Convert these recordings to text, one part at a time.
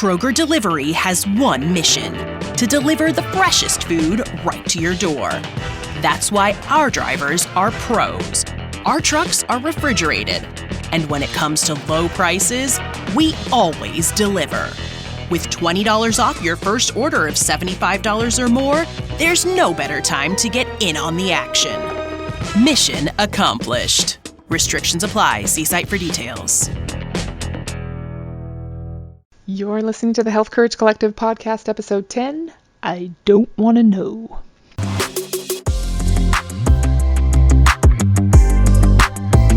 Kroger Delivery has one mission: to deliver the freshest food right to your door. That's why our drivers are pros. Our trucks are refrigerated. And when it comes to low prices, we always deliver. With $20 off your first order of $75 or more, there's no better time to get in on the action. Mission accomplished. Restrictions apply. See site for details. You're listening to the Health Courage Collective podcast, episode 10, I Don't Want to Know.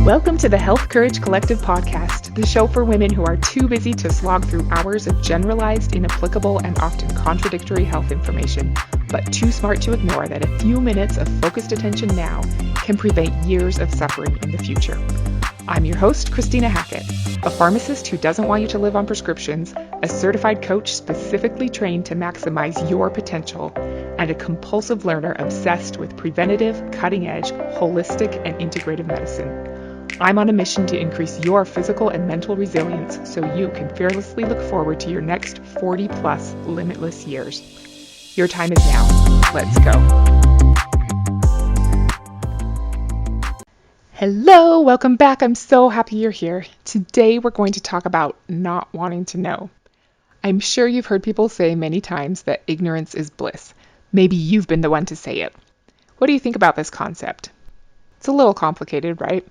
Welcome to the Health Courage Collective podcast, the show for women who are too busy to slog through hours of generalized, inapplicable, and often contradictory health information, but too smart to ignore that a few minutes of focused attention now can prevent years of suffering in the future. I'm your host, Christina Hackett, a pharmacist who doesn't want you to live on prescriptions, a certified coach specifically trained to maximize your potential, and a compulsive learner obsessed with preventative, cutting-edge, holistic, and integrative medicine. I'm on a mission to increase your physical and mental resilience so you can fearlessly look forward to your next 40-plus limitless years. Your time is now. Let's go. Hello, welcome back. I'm so happy you're here. Today we're going to talk about not wanting to know. I'm sure you've heard people say many times that ignorance is bliss. Maybe you've been the one to say it. What do you think about this concept? It's a little complicated, right?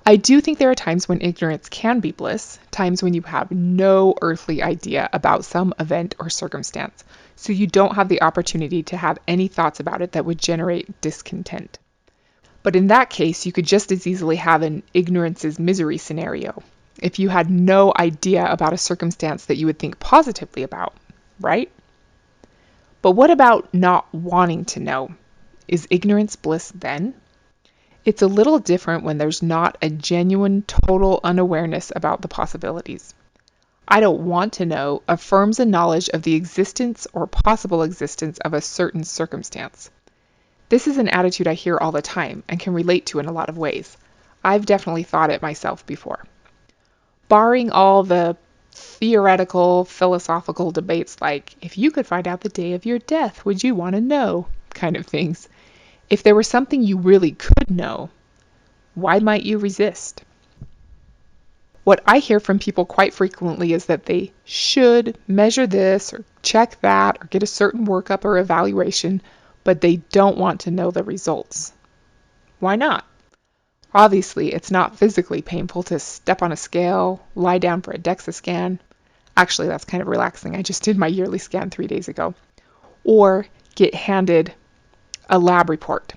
I do think there are times when ignorance can be bliss, times when you have no earthly idea about some event or circumstance, so you don't have the opportunity to have any thoughts about it that would generate discontent. But in that case, you could just as easily have an ignorance is misery scenario, if you had no idea about a circumstance that you would think positively about, right? But what about not wanting to know? Is ignorance bliss then? It's a little different when there's not a genuine, total unawareness about the possibilities. I don't want to know affirms a knowledge of the existence or possible existence of a certain circumstance. This is an attitude I hear all the time and can relate to in a lot of ways. I've definitely thought it myself before. Barring all the theoretical, philosophical debates like, if you could find out the day of your death, would you want to know? Kind of things. If there was something you really could know, why might you resist? What I hear from people quite frequently is that they should measure this or check that or get a certain workup or evaluation, but they don't want to know the results. Why not? Obviously, it's not physically painful to step on a scale, lie down for a DEXA scan. Actually, that's kind of relaxing. I just did my yearly scan 3 days ago. Or get handed a lab report.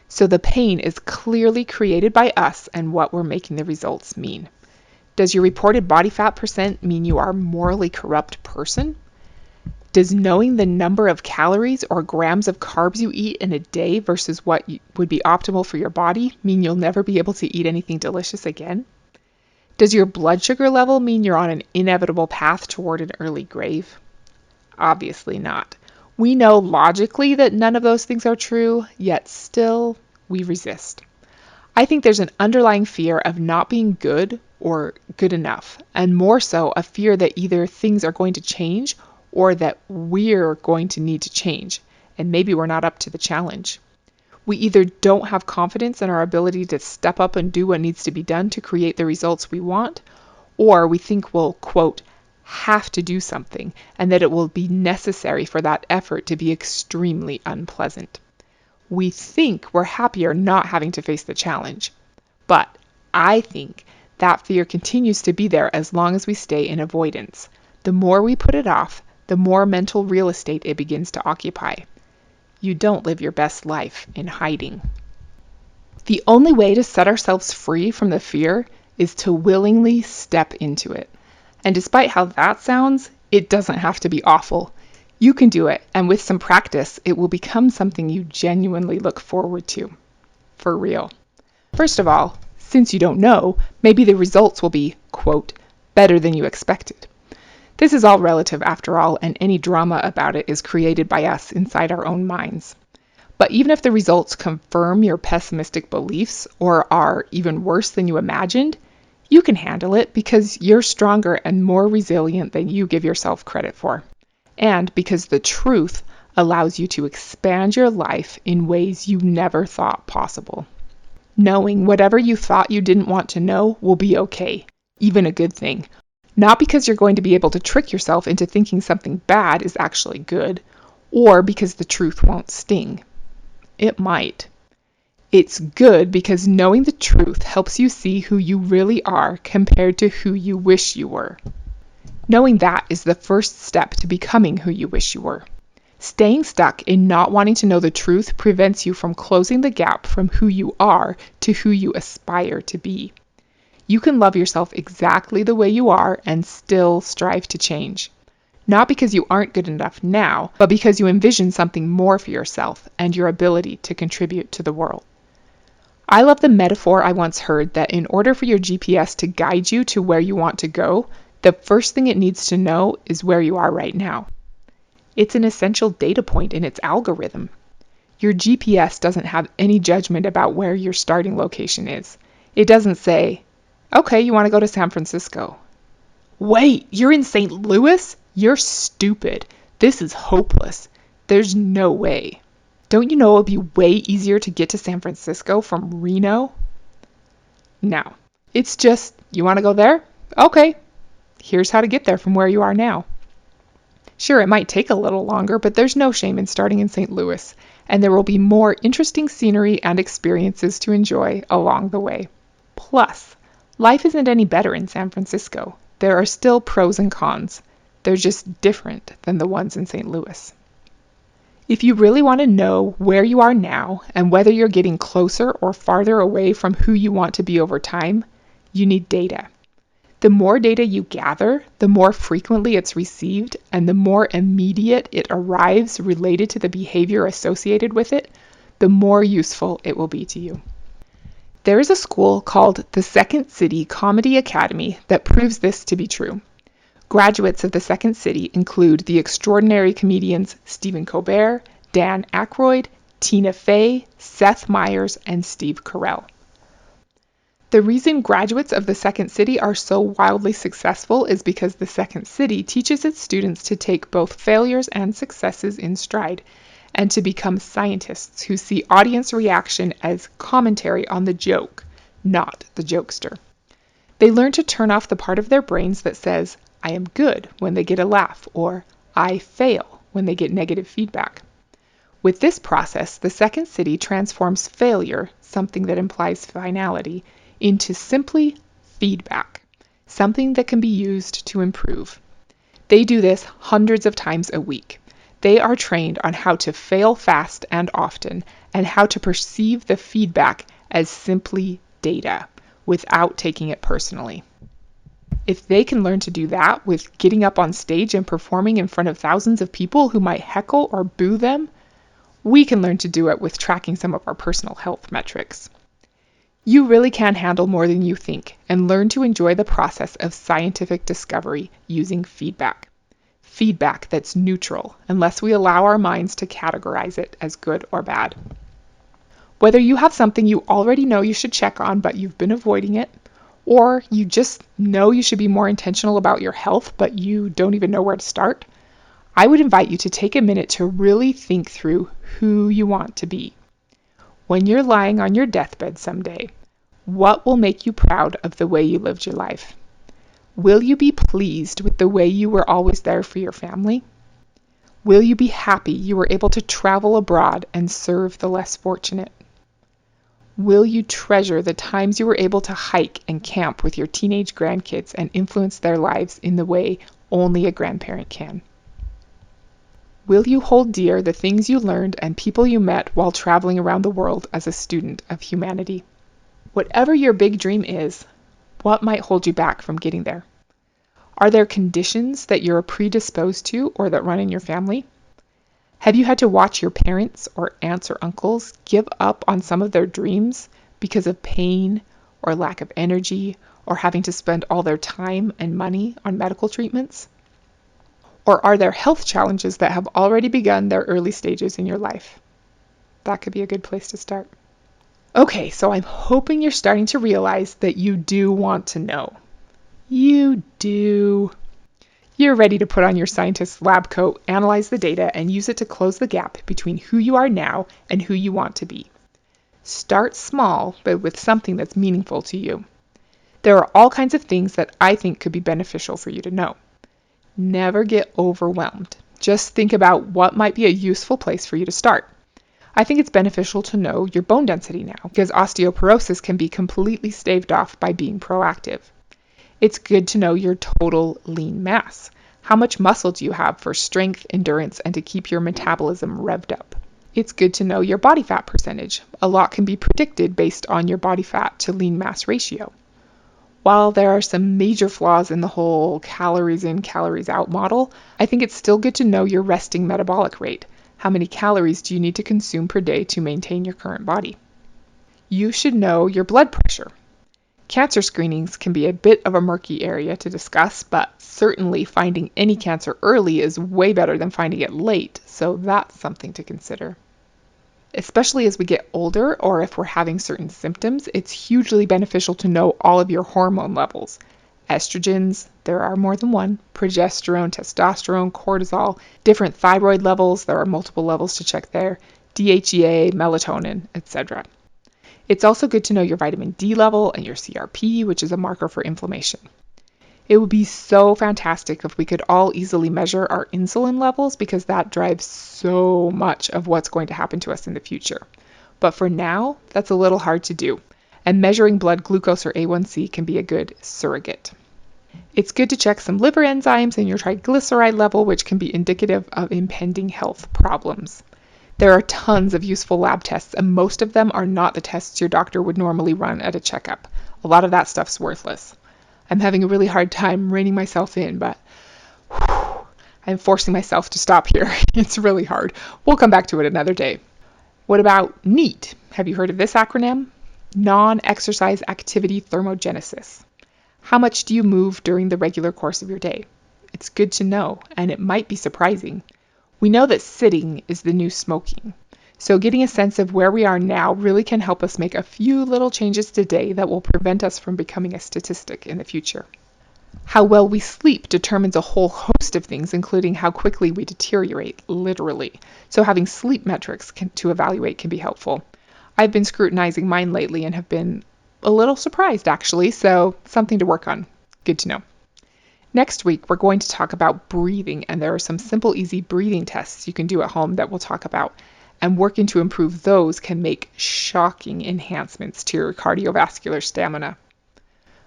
So the pain is clearly created by us and what we're making the results mean. Does your reported body fat percent mean you are a morally corrupt person? Does knowing the number of calories or grams of carbs you eat in a day versus what would be optimal for your body mean you'll never be able to eat anything delicious again? Does your blood sugar level mean you're on an inevitable path toward an early grave? Obviously not. We know logically that none of those things are true, yet still we resist. I think there's an underlying fear of not being good or good enough, and more so a fear that either things are going to change or that we're going to need to change, and maybe we're not up to the challenge. We either don't have confidence in our ability to step up and do what needs to be done to create the results we want, or we think we'll, quote, have to do something, and that it will be necessary for that effort to be extremely unpleasant. We think we're happier not having to face the challenge, but I think that fear continues to be there as long as we stay in avoidance. The more we put it off, the more mental real estate it begins to occupy. You don't live your best life in hiding. The only way to set ourselves free from the fear is to willingly step into it. And despite how that sounds, it doesn't have to be awful. You can do it, and with some practice, it will become something you genuinely look forward to. For real. First of all, since you don't know, maybe the results will be, quote, better than you expected. This is all relative after all, and any drama about it is created by us inside our own minds. But even if the results confirm your pessimistic beliefs or are even worse than you imagined, You can handle it because you're stronger and more resilient than you give yourself credit for. And because the truth allows you to expand your life in ways you never thought possible. Knowing whatever you thought you didn't want to know will be okay, even a good thing. Not because you're going to be able to trick yourself into thinking something bad is actually good, or because the truth won't sting. It might. It's good because knowing the truth helps you see who you really are compared to who you wish you were. Knowing that is the first step to becoming who you wish you were. Staying stuck in not wanting to know the truth prevents you from closing the gap from who you are to who you aspire to be. You can love yourself exactly the way you are and still strive to change. Not because you aren't good enough now, but because you envision something more for yourself and your ability to contribute to the world. I love the metaphor I once heard that in order for your GPS to guide you to where you want to go, the first thing it needs to know is where you are right now. It's an essential data point in its algorithm. Your GPS doesn't have any judgment about where your starting location is. It doesn't say, okay, you want to go to San Francisco. Wait, you're in St. Louis? You're stupid. This is hopeless. There's no way. Don't you know it would be way easier to get to San Francisco from Reno? No. It's just, you want to go there? Okay. Here's how to get there from where you are now. Sure, it might take a little longer, but there's no shame in starting in St. Louis, and there will be more interesting scenery and experiences to enjoy along the way. Plus, life isn't any better in San Francisco. There are still pros and cons. They're just different than the ones in St. Louis. If you really want to know where you are now and whether you're getting closer or farther away from who you want to be over time, you need data. The more data you gather, the more frequently it's received, and the more immediate it arrives related to the behavior associated with it, the more useful it will be to you. There is a school called the Second City Comedy Academy that proves this to be true. Graduates of the Second City include the extraordinary comedians Stephen Colbert, Dan Aykroyd, Tina Fey, Seth Meyers, and Steve Carell. The reason graduates of the Second City are so wildly successful is because the Second City teaches its students to take both failures and successes in stride, and to become scientists who see audience reaction as commentary on the joke, not the jokester. They learn to turn off the part of their brains that says, I am good when they get a laugh, or I fail when they get negative feedback. With this process, the Second City transforms failure, something that implies finality, into simply feedback, something that can be used to improve. They do this hundreds of times a week. They are trained on how to fail fast and often, and how to perceive the feedback as simply data, without taking it personally. If they can learn to do that with getting up on stage and performing in front of thousands of people who might heckle or boo them, we can learn to do it with tracking some of our personal health metrics. You really can handle more than you think and learn to enjoy the process of scientific discovery using feedback. Feedback that's neutral, unless we allow our minds to categorize it as good or bad. Whether you have something you already know you should check on but you've been avoiding it, or you just know you should be more intentional about your health but you don't even know where to start, I would invite you to take a minute to really think through who you want to be. When you're lying on your deathbed someday, what will make you proud of the way you lived your life? Will you be pleased with the way you were always there for your family? Will you be happy you were able to travel abroad and serve the less fortunate? Will you treasure the times you were able to hike and camp with your teenage grandkids and influence their lives in the way only a grandparent can? Will you hold dear the things you learned and people you met while traveling around the world as a student of humanity? Whatever your big dream is, what might hold you back from getting there? Are there conditions that you're predisposed to or that run in your family? Have you had to watch your parents or aunts or uncles give up on some of their dreams because of pain or lack of energy or having to spend all their time and money on medical treatments? Or are there health challenges that have already begun their early stages in your life? That could be a good place to start. Okay, so I'm hoping you're starting to realize that you do want to know. You do. You're ready to put on your scientist's lab coat, analyze the data, and use it to close the gap between who you are now and who you want to be. Start small, but with something that's meaningful to you. There are all kinds of things that I think could be beneficial for you to know. Never get overwhelmed. Just think about what might be a useful place for you to start. I think it's beneficial to know your bone density now, because osteoporosis can be completely staved off by being proactive. It's good to know your total lean mass. How much muscle do you have for strength, endurance, and to keep your metabolism revved up? It's good to know your body fat percentage. A lot can be predicted based on your body fat to lean mass ratio. While there are some major flaws in the whole calories in, calories out model, I think it's still good to know your resting metabolic rate. How many calories do you need to consume per day to maintain your current body? You should know your blood pressure. Cancer screenings can be a bit of a murky area to discuss, but certainly finding any cancer early is way better than finding it late, so that's something to consider. Especially as we get older or if we're having certain symptoms, it's hugely beneficial to know all of your hormone levels. Estrogens, there are more than one, progesterone, testosterone, cortisol, different thyroid levels, there are multiple levels to check there, DHEA, melatonin, etc. It's also good to know your vitamin D level and your CRP, which is a marker for inflammation. It would be so fantastic if we could all easily measure our insulin levels because that drives so much of what's going to happen to us in the future. But for now, that's a little hard to do, and measuring blood glucose or A1C can be a good surrogate. It's good to check some liver enzymes and your triglyceride level, which can be indicative of impending health problems. There are tons of useful lab tests, and most of them are not the tests your doctor would normally run at a checkup. A lot of that stuff's worthless. I'm having a really hard time reining myself in, but I'm forcing myself to stop here. It's really hard. We'll come back to it another day. What about NEAT? Have you heard of this acronym? Non-exercise activity thermogenesis. How much do you move during the regular course of your day? It's good to know, and it might be surprising. We know that sitting is the new smoking. So getting a sense of where we are now really can help us make a few little changes today that will prevent us from becoming a statistic in the future. How well we sleep determines a whole host of things, including how quickly we deteriorate, literally. So having sleep metrics to evaluate can be helpful. I've been scrutinizing mine lately and have been a little surprised, actually, so something to work on. Good to know. Next week, we're going to talk about breathing, and there are some simple, easy breathing tests you can do at home that we'll talk about. And working to improve those can make shocking enhancements to your cardiovascular stamina.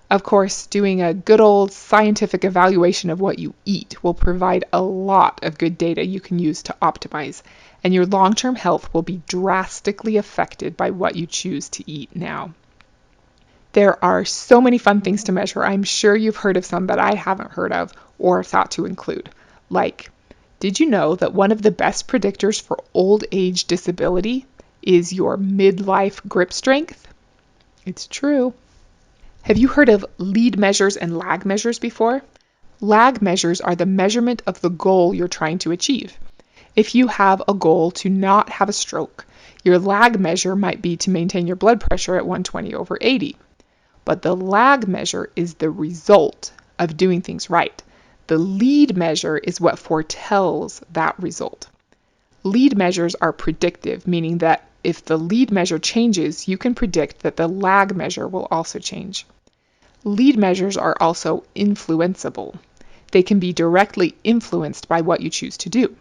Of course, doing a good old scientific evaluation of what you eat will provide a lot of good data you can use to optimize, and your long-term health will be drastically affected by what you choose to eat now. There are so many fun things to measure. I'm sure you've heard of some that I haven't heard of or thought to include, like, did you know that one of the best predictors for old age disability is your midlife grip strength? It's true. Have you heard of lead measures and lag measures before? Lag measures are the measurement of the goal you're trying to achieve. If you have a goal to not have a stroke, your lag measure might be to maintain your blood pressure at 120/80. But the lag measure is the result of doing things right. The lead measure is what foretells that result. Lead measures are predictive, meaning that if the lead measure changes, you can predict that the lag measure will also change. Lead measures are also influenceable. They can be directly influenced by what you choose to do.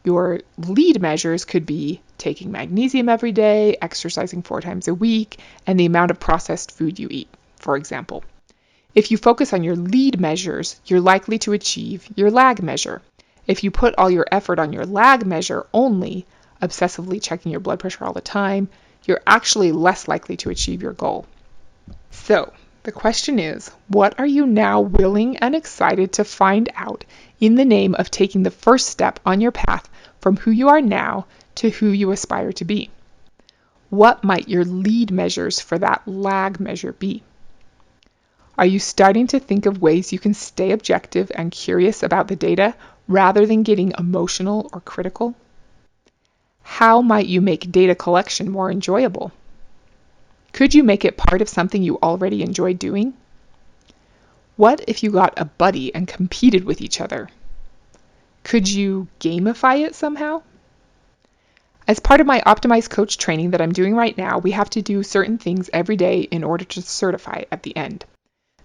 Your lead measures could be taking magnesium every day, exercising 4 times a week, and the amount of processed food you eat, for example. If you focus on your lead measures, you're likely to achieve your lag measure. If you put all your effort on your lag measure only, obsessively checking your blood pressure all the time, you're actually less likely to achieve your goal. So, the question is, what are you now willing and excited to find out in the name of taking the first step on your path from who you are now to who you aspire to be? What might your lead measures for that lag measure be? Are you starting to think of ways you can stay objective and curious about the data rather than getting emotional or critical? How might you make data collection more enjoyable? Could you make it part of something you already enjoy doing? What if you got a buddy and competed with each other? Could you gamify it somehow? As part of my Optimized Coach training that I'm doing right now, we have to do certain things every day in order to certify at the end.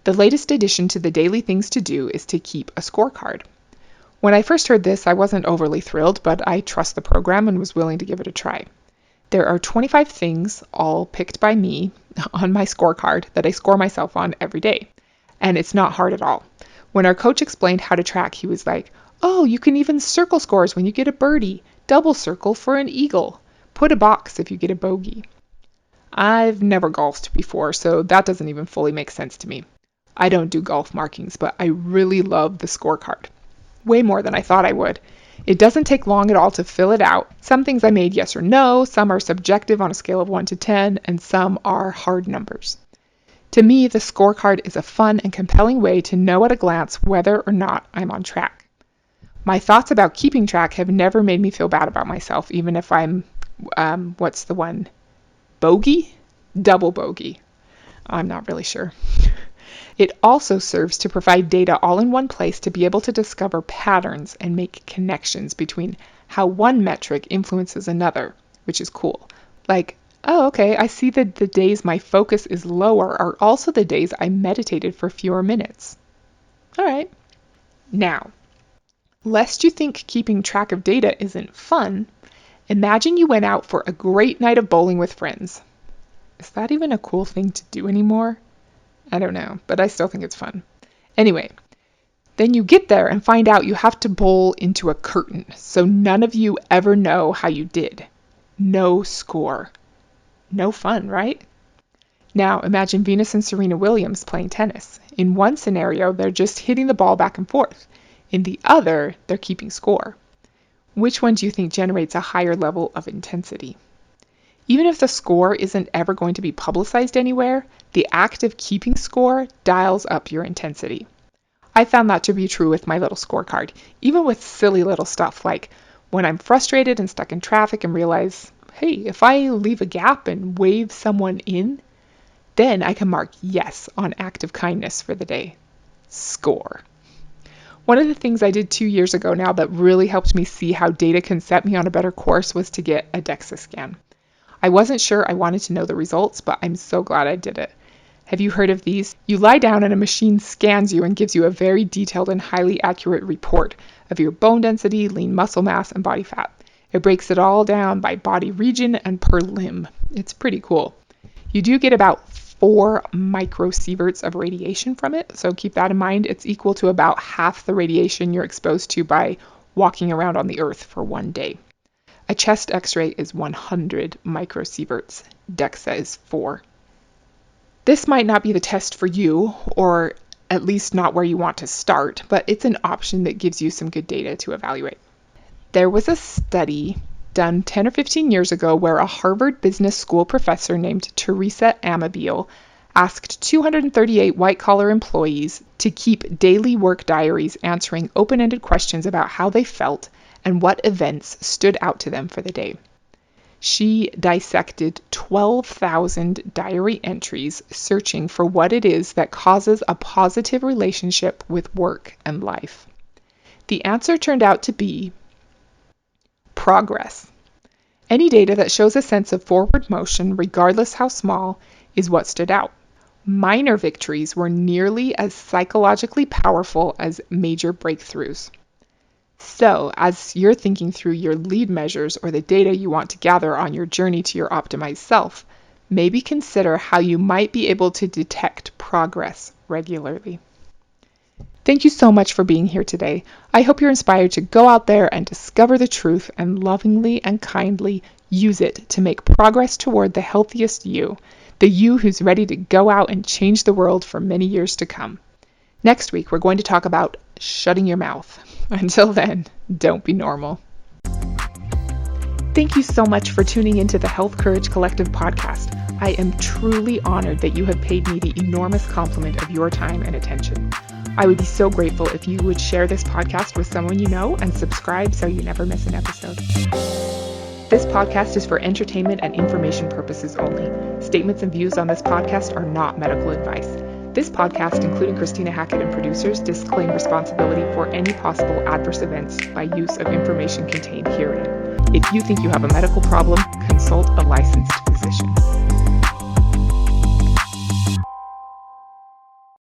The latest addition to the daily things to do is to keep a scorecard. When I first heard this, I wasn't overly thrilled, but I trust the program and was willing to give it a try. There are 25 things, all picked by me, on my scorecard that I score myself on every day. And it's not hard at all. When our coach explained how to track, he was like, "Oh, you can even circle scores when you get a birdie, double circle for an eagle, put a box if you get a bogey." I've never golfed before, so that doesn't even fully make sense to me. I don't do golf markings, but I really love the scorecard. Way more than I thought I would. It doesn't take long at all to fill it out. Some things I made yes or no, some are subjective on a scale of 1 to 10, and some are hard numbers. To me, the scorecard is a fun and compelling way to know at a glance whether or not I'm on track. My thoughts about keeping track have never made me feel bad about myself, even if I'm, what's the one? Bogey? Double bogey. I'm not really sure. It also serves to provide data all in one place to be able to discover patterns and make connections between how one metric influences another, which is cool. Like, oh, okay, I see that the days my focus is lower are also the days I meditated for fewer minutes. All right. Now, lest you think keeping track of data isn't fun, imagine you went out for a great night of bowling with friends. Is that even a cool thing to do anymore? I don't know, but I still think it's fun. Anyway, then you get there and find out you have to bowl into a curtain, so none of you ever know how you did. No score. No fun, right? Now imagine Venus and Serena Williams playing tennis. In one scenario, they're just hitting the ball back and forth. In the other, they're keeping score. Which one do you think generates a higher level of intensity? Even if the score isn't ever going to be publicized anywhere, the act of keeping score dials up your intensity. I found that to be true with my little scorecard, even with silly little stuff like when I'm frustrated and stuck in traffic and realize, hey, if I leave a gap and wave someone in, then I can mark yes on act of kindness for the day. Score. One of the things I did 2 years ago now that really helped me see how data can set me on a better course was to get a DEXA scan. I wasn't sure I wanted to know the results, but I'm so glad I did it. Have you heard of these? You lie down and a machine scans you and gives you a very detailed and highly accurate report of your bone density, lean muscle mass, and body fat. It breaks it all down by body region and per limb. It's pretty cool. You do get about 4 microsieverts of radiation from it, so keep that in mind. It's equal to about half the radiation you're exposed to by walking around on the earth for one day. A chest x-ray is 100 microsieverts. DEXA is 4. This might not be the test for you, or at least not where you want to start, but it's an option that gives you some good data to evaluate. There was a study done 10 or 15 years ago where a Harvard Business School professor named Teresa Amabile asked 238 white-collar employees to keep daily work diaries answering open-ended questions about how they felt and what events stood out to them for the day. She dissected 12,000 diary entries searching for what it is that causes a positive relationship with work and life. The answer turned out to be progress. Any data that shows a sense of forward motion, regardless how small, is what stood out. Minor victories were nearly as psychologically powerful as major breakthroughs. So, as you're thinking through your lead measures or the data you want to gather on your journey to your optimized self, maybe consider how you might be able to detect progress regularly. Thank you so much for being here today. I hope you're inspired to go out there and discover the truth and lovingly and kindly use it to make progress toward the healthiest you, the you who's ready to go out and change the world for many years to come. Next week, we're going to talk about shutting your mouth. Until then, don't be normal. Thank you so much for tuning into the Health Courage Collective podcast. I am truly honored that you have paid me the enormous compliment of your time and attention. I would be so grateful if you would share this podcast with someone you know and subscribe so you never miss an episode. This podcast is for entertainment and information purposes only. Statements and views on this podcast are not medical advice. This podcast, including Christina Hackett and producers, disclaim responsibility for any possible adverse events by use of information contained herein. If you think you have a medical problem, consult